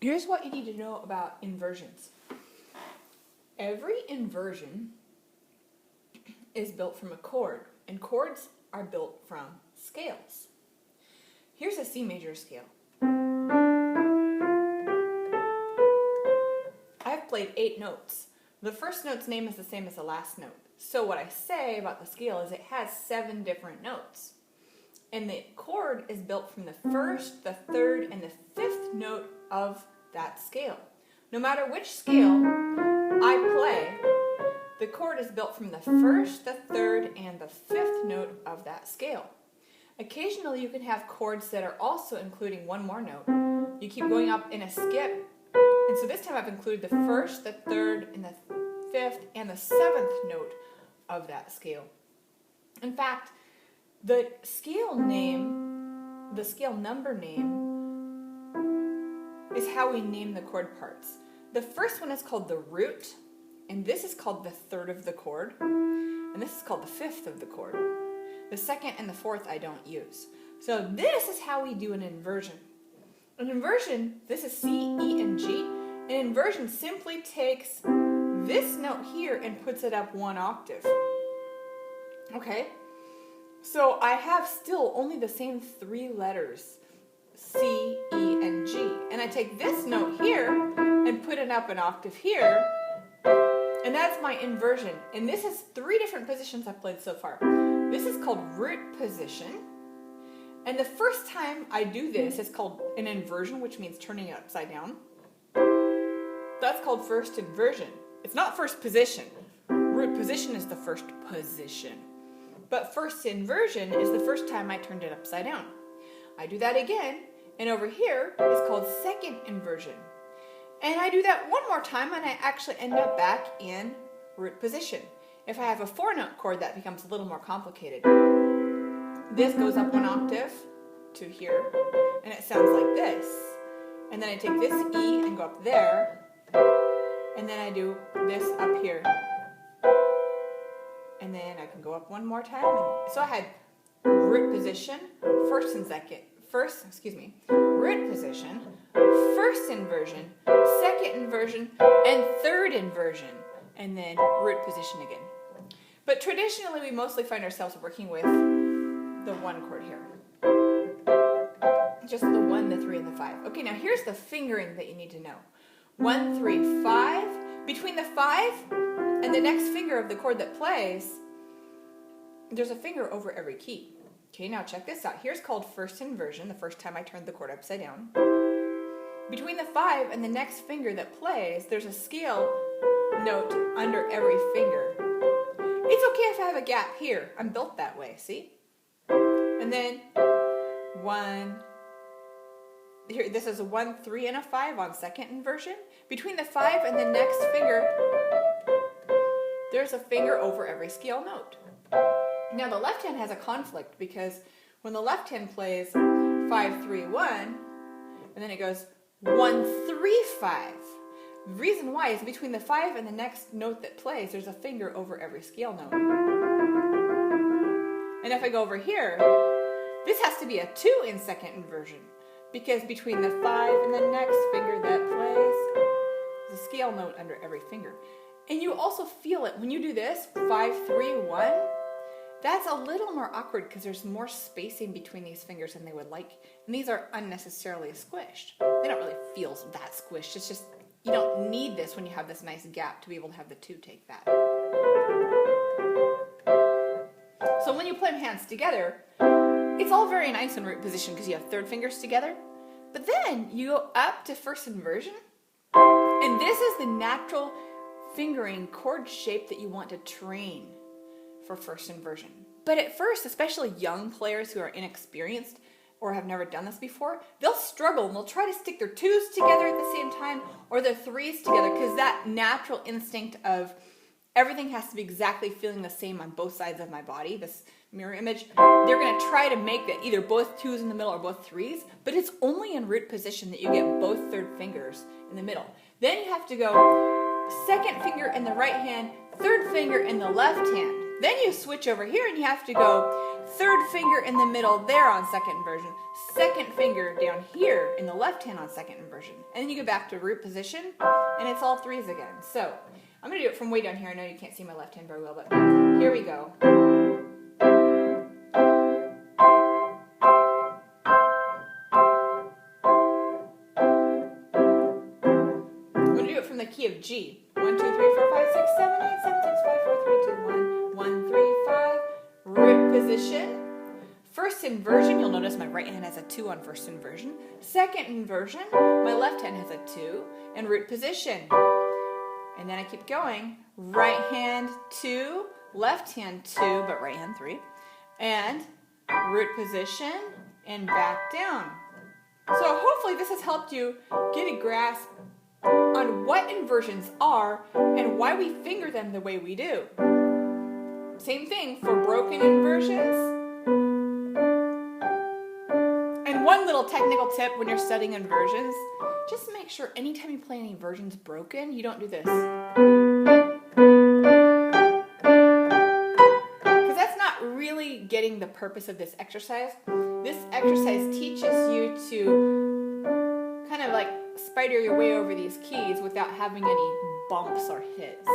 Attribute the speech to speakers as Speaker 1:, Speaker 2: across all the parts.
Speaker 1: Here's what you need to know about inversions. Every inversion is built from a chord, and chords are built from scales. Here's a C major scale. I've played 8 notes. The first note's name is the same as the last note. So what I say about the scale is it has 7 different notes. And the chord is built from the first, the third, and the 5th note of that scale. No matter which scale I play, the chord is built from the first, the third, and the 5th note of that scale. Occasionally you can have chords that are also including one more note. You keep going up in a skip, and so this time I've included the first, the third, and the 5th, and the 7th note of that scale. In fact, the scale name, the scale number name, is how we name the chord parts. The first one is called the root, and this is called the 3rd of the chord, and this is called the 5th of the chord. The 2nd and the 4th I don't use. So this is how we do an inversion. An inversion, this is C, E, and G. An inversion simply takes this note here and puts it up 1 octave. Okay? So I have still only the same 3 letters, C, E, and G. And I take this note here and put it up an octave here, and that's my inversion. And this is 3 different positions I've played so far. This is called root position. And the first time I do this is called an inversion, which means turning it upside down. That's called first inversion. It's not first position. Root position is the first position. But first inversion is the first time I turned it upside down. I do that again, and over here is called second inversion. And I do that one more time, and I actually end up back in root position. If I have a 4-note chord, that becomes a little more complicated. This goes up 1 octave to here, and it sounds like this. And then I take this E and go up there, and then I do this up here. And then I can go up one more time. So I had root position, root position, first inversion, second inversion, and third inversion, and then root position again. But traditionally we mostly find ourselves working with the 1 chord here. Just the 1, the 3, and the 5. Okay, now here's the fingering that you need to know. 1, 3, 5. Between the 5 and the next finger of the chord that plays, there's a finger over every key. Okay, now check this out. Here's called first inversion, the first time I turned the chord upside down. Between the 5 and the next finger that plays, there's a scale note under every finger. It's okay if I have a gap here. I'm built that way, see? And then 1, here, this is a 1, 3, and a 5 on second inversion. Between the 5 and the next finger, there's a finger over every scale note. Now the left hand has a conflict because when the left hand plays 5, 3, 1, and then it goes 1, 3, 5. The reason why is between the 5 and the next note that plays, there's a finger over every scale note. And if I go over here, this has to be a 2 in second inversion because between the 5 and the next finger that plays, there's a scale note under every finger. And you also feel it when you do this, 5, 3, 1. That's a little more awkward because there's more spacing between these fingers than they would like. And these are unnecessarily squished. They don't really feel that squished. It's just, you don't need this when you have this nice gap to be able to have the 2 take that. So when you play them hands together, it's all very nice in root position because you have 3rd fingers together. But then you go up to first inversion, and this is the natural fingering chord shape that you want to train for first inversion. But at first, especially young players who are inexperienced or have never done this before, they'll struggle and they'll try to stick their 2s together at the same time or their 3s together because that natural instinct of everything has to be exactly feeling the same on both sides of my body, this mirror image, they're going to try to make that either both 2s in the middle or both 3s, but it's only in root position that you get both 3rd fingers in the middle. Then you have to go 2nd finger in the right hand, 3rd finger in the left hand. Then you switch over here and you have to go third finger in the middle there on second inversion, second finger down here in the left hand on second inversion. And then you go back to root position and it's all threes again. So I'm going to do it from way down here. I know you can't see my left hand very well, but here we go. I'm going to do it from the key of G. 1, 2, 3, 4, 5, 6, 7, 8, 7, 6, 5, 4, 3, 2, 1. 1, 3, 5. Root position. First inversion, you'll notice my right hand has a 2 on first inversion. Second inversion, my left hand has a 2. And root position. And then I keep going. Right hand 2, left hand 2, but right hand 3. And root position and back down. So hopefully this has helped you get a grasp on what inversions are and why we finger them the way we do. Same thing for broken inversions. And one little technical tip when you're studying inversions, just make sure anytime you play any inversions broken, you don't do this. Because that's not really getting the purpose of this exercise. This exercise teaches you to kind of like spider your way over these keys without having any bumps or hits.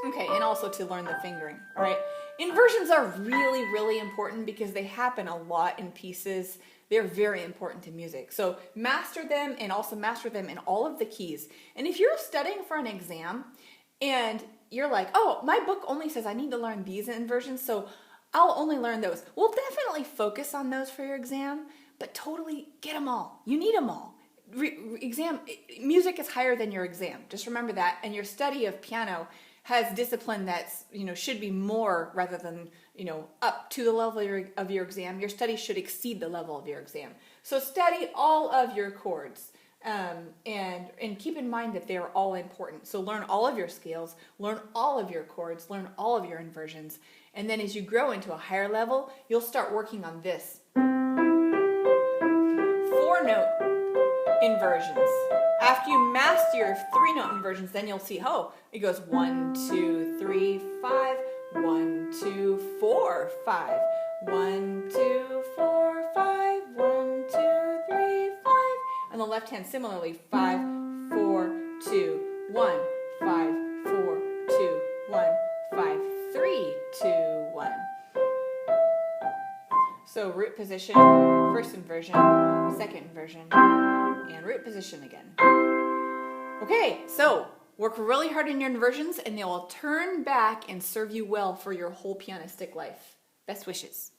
Speaker 1: Okay, and also to learn the fingering, all right? Inversions are really, really important because they happen a lot in pieces. They're very important to music. So master them and also master them in all of the keys. And if you're studying for an exam and you're like, oh, my book only says I need to learn these inversions, so I'll only learn those. Well, definitely focus on those for your exam, but totally get them all. You need them all. Music is higher than your exam. Just remember that. And your study of piano has discipline that's, should be more rather than, up to the level of your exam. Your study should exceed the level of your exam. So study all of your chords and keep in mind that they are all important. So learn all of your scales, learn all of your chords, learn all of your inversions. And then as you grow into a higher level, you'll start working on this. 4-note inversions. After you master your 3-note inversions, then you'll see, oh, it goes 1, 2, 3, 5, 1, 2, 4, 5, 1, 2, 4, 5, 1, 2, 3, 5. On the left hand, similarly, 5, 4, 2, 1, 5, 4, 2, 1, 5, 3, 2, 1. So root position, first inversion, second inversion, and root position again. Okay, so work really hard in your inversions and they will turn back and serve you well for your whole pianistic life. Best wishes.